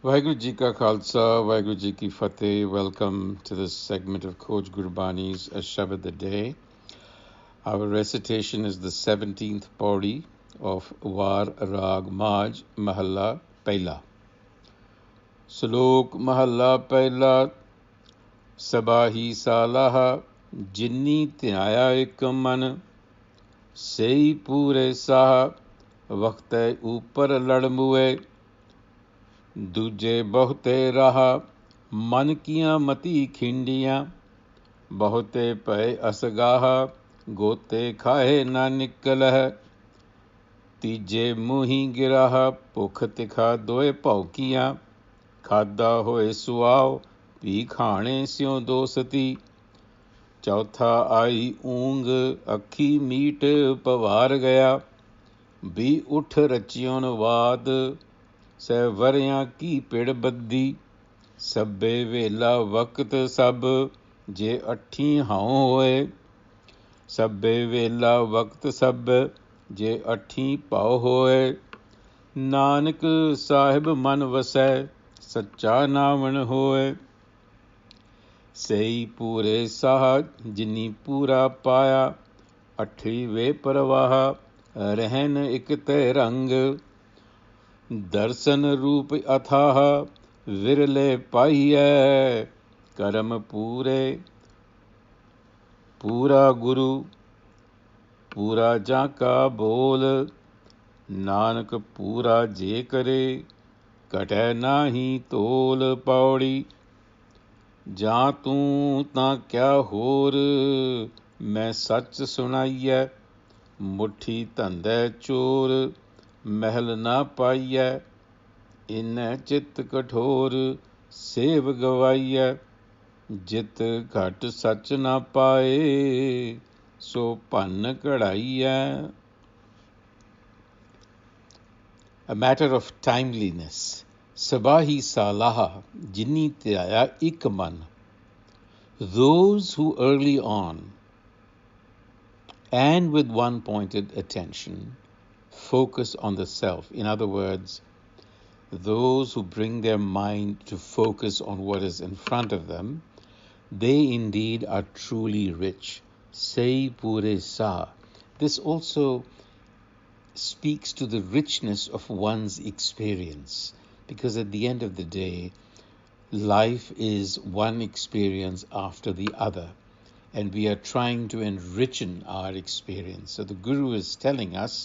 Vaheguru Ji Ka Khalsa, Vaheguru Ji Ki Fateh. Welcome to this segment of Coach Gurbani's a-sabad-a-day. Our recitation is the 17th pauri of War Rag Maj Mahalla Pehla. Slok Mahalla Pehla. Sabaahi Salah Jini Dhiaya ek man. Sei pure sah Vakte upar lad muए. दूजे बहुते रहा मन किया मती खिंडियां बहुते पए असगाह गोते खाए ना निकलह तीजे मुही गिराह भुख तिखा दोए भौकियां खादा होए सुआओ भी खाने स्यों दोसती चौथा आई ऊंग अखी मीट पवार गया भी उठ रचियों वाद सह वरियां की पिड़ बद्दी सब्बे वेला वक्त सब जे अठी हाओ होए सब्बे वेला वक्त सब जे अठी पाओ होए नानक साहिब मन वसै सच्चा नावण होए सही पूरे साह जिनी पूरा पाया अठी वे परवाह रहन इक ते रंग दर्शन रूप अथाह विरले पाइयै करम पूरे पूरा गुरु पूरा जाका बोल नानक पूरा जे करे कटै नाही तोल पौड़ी जा तू तां क्या होर मैं सच सुनाइयै मुट्ठी धंधै चोर महल ना पाइयै इन्नै चित कठोर सेव गवाइयै जित घट सच ना पाए सो भन कढ़ाइयै. A matter of timeliness. Sabaahi Salah Jini Dhiaya ek man. Those who early on and with one-pointed attention focus on the self. In other words, those who bring their mind to focus on what is in front of them, they indeed are truly rich. Sei pure sa. This also speaks to the richness of one's experience, because at the end of the day, life is one experience after the other, and we are trying to enrich our experience. So the Guru is telling us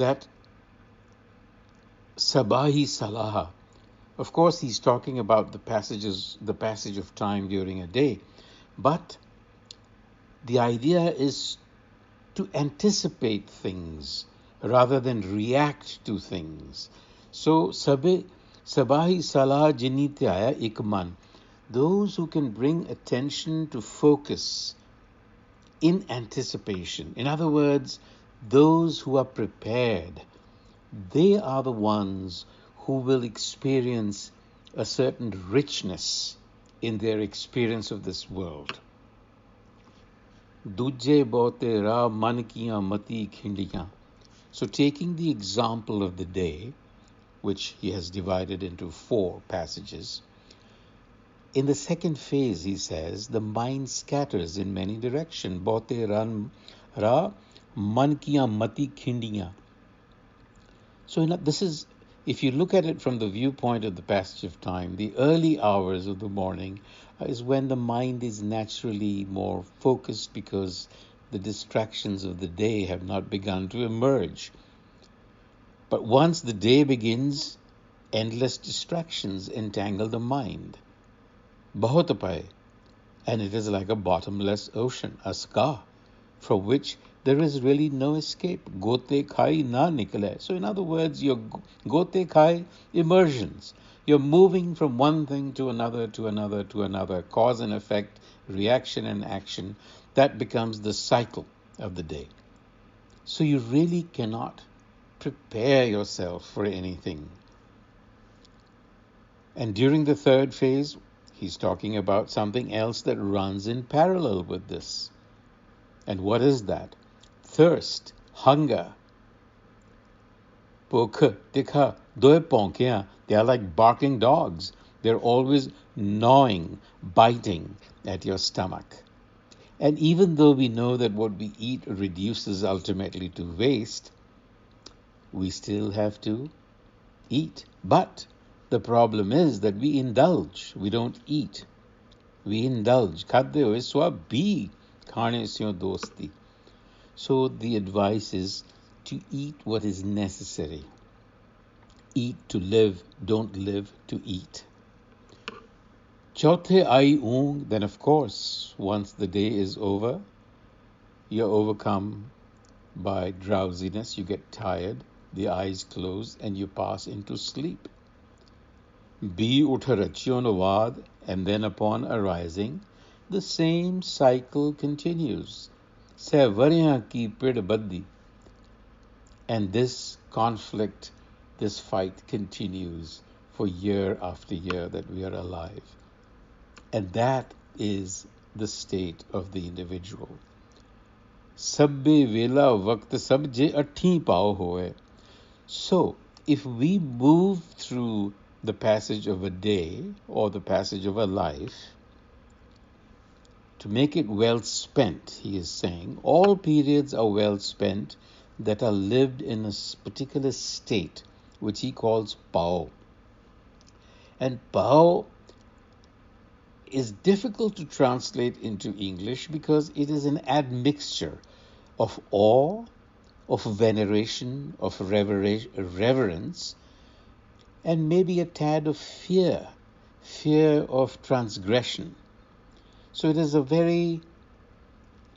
that Sabaahi Salah, of course he's talking about the passage of time during a day, but the idea is to anticipate things rather than react to things. So Sabaahi Salah Jini Dhiaya ek man, those who can bring attention to focus in anticipation. In other words, those who are prepared, they are the ones who will experience a certain richness in their experience of this world. Duje bote ra man kiya mati khindiyan. So taking the example of the day, which he has divided into 4 passages, in the second phase, he says, the mind scatters in many directions. Bote ra man kiya mati khindiyan. So this is, if you look at it from the viewpoint of the passage of time, the early hours of the morning is when the mind is naturally more focused because the distractions of the day have not begun to emerge. But once the day begins, endless distractions entangle the mind. Bahut paye, and it is like a bottomless ocean, a scar, from which there is really no escape. Gote khai na nikle. So in other words, your gote khai immersions. You're moving from one thing to another, to another, to another, cause and effect, reaction and action. That becomes the cycle of the day. So you really cannot prepare yourself for anything. And during the third phase, he's talking about something else that runs in parallel with this. And what is that? Thirst, hunger. Bhukh, tikha, doe ponkiyan, They are like barking dogs. They're always gnawing, biting at your stomach. And even though we know that what we eat reduces ultimately to waste, we still have to eat. But the problem is that we indulge. We don't eat. We indulge. Khadde hoye swab bhi khane syo dosti. So the advice is to eat what is necessary. Eat to live, don't live to eat. Chauthe aayi oong, then of course, once the day is over, you're overcome by drowsiness, you get tired, the eyes close, and you pass into sleep. Bi utha rachyon vad, and then upon arising, the same cycle continues. Se varyan ki pid baddi. And this conflict, this fight continues for year after year that we are alive. And that is the state of the individual. Sabbe vela vakt sab je athi pao hoye. So, if we move through the passage of a day or the passage of a life, to make it well spent, he is saying, all periods are well spent that are lived in a particular state, which he calls pao. And pao is difficult to translate into English because it is an admixture of awe, of veneration, of reverence, and maybe a tad of fear of transgression. So it is a very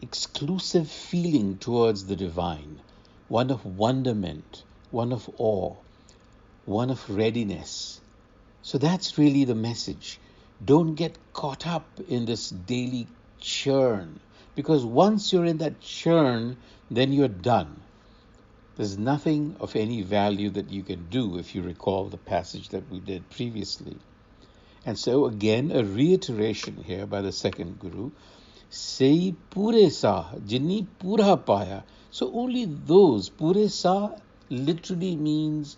exclusive feeling towards the divine, one of wonderment, one of awe, one of readiness. So that's really the message. Don't get caught up in this daily churn, because once you're in that churn, then you're done. There's nothing of any value that you can do, if you recall the passage that we did previously. And so again, a reiteration here by the second Guru, Sei pure sa, jini pura paya. So only those, pure sa literally means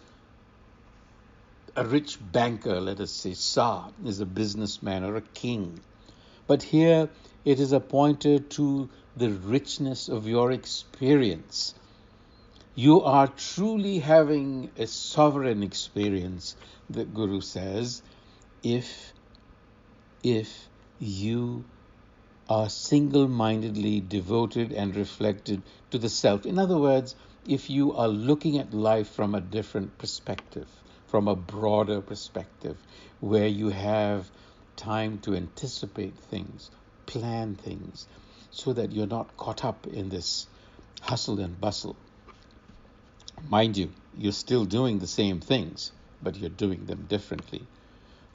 a rich banker, let us say. Sa is a businessman or a king. But here it is a pointer to the richness of your experience. You are truly having a sovereign experience, the Guru says, if you are single-mindedly devoted and reflected to the self. In other words, if you are looking at life from a different perspective, from a broader perspective, where you have time to anticipate things, plan things, so that you're not caught up in this hustle and bustle. Mind you, you're still doing the same things, but you're doing them differently.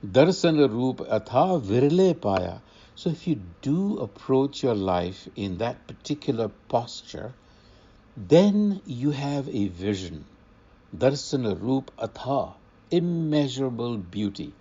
Darsana roop atha virle paya. So if you do approach your life in that particular posture, then you have a vision. Darsana roop atha, immeasurable beauty,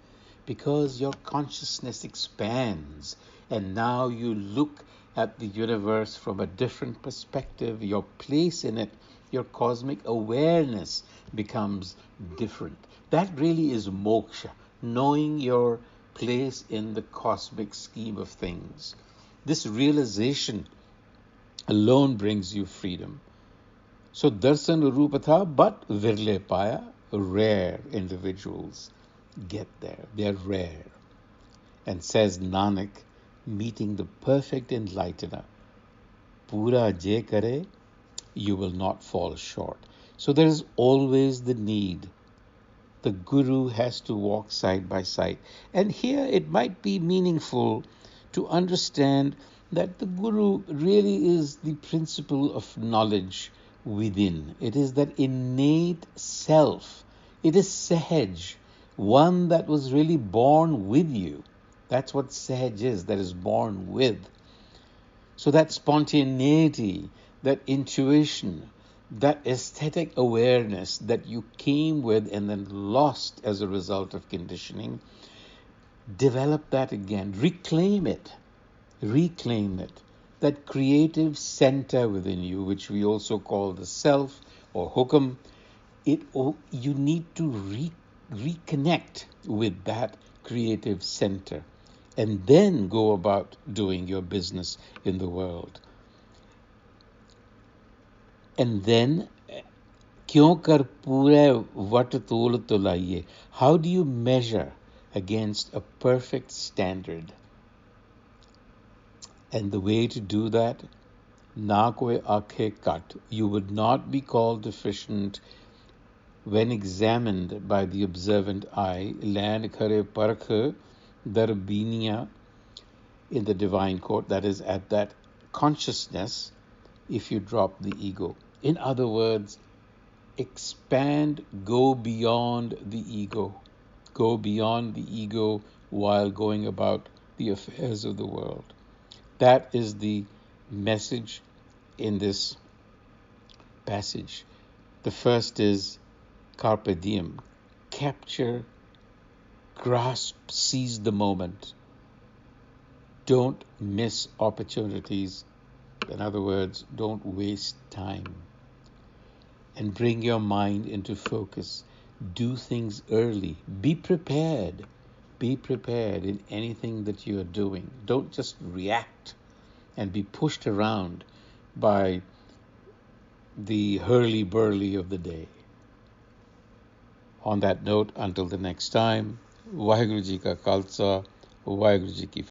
because your consciousness expands and now you look at the universe from a different perspective. Your place in it, your cosmic awareness becomes different. That really is moksha, knowing your place in the cosmic scheme of things. This realization alone brings you freedom. So darshan rupatha, but virle paya, rare individuals get there. They're rare. And says Nanak, meeting the perfect enlightener, pura je kare, you will not fall short. So there is always the need. The Guru has to walk side by side. And here it might be meaningful to understand that the Guru really is the principle of knowledge within. It is that innate self. It is Sahaj, one that was really born with you. That's what Sahaj is, that is born with. So that spontaneity, that intuition, that aesthetic awareness that you came with and then lost as a result of conditioning, develop that again, reclaim it. That creative center within you, which we also call the self or hukam, you need to reconnect with that creative center, and then go about doing your business in the world. And then, क्यों कर पूरे what तोल तुलाइए? How do you measure against a perfect standard? And the way to do that, na koi aakhe kat. You would not be called deficient when examined by the observant eye. Lan khare parkh darbiniya, in the divine court, that is, at that consciousness, if you drop the ego. In other words, expand, go beyond the ego. Go beyond the ego while going about the affairs of the world. That is the message in this passage. The first is carpe diem. Capture, grasp, seize the moment. Don't miss opportunities. In other words, don't waste time. And bring your mind into focus. Do things early. Be prepared. Be prepared in anything that you are doing. Don't just react and be pushed around by the hurly-burly of the day. On that note, until the next time, Vaheguru Ji Ka Khalsa, Vaheguru Ji Ki Fateh.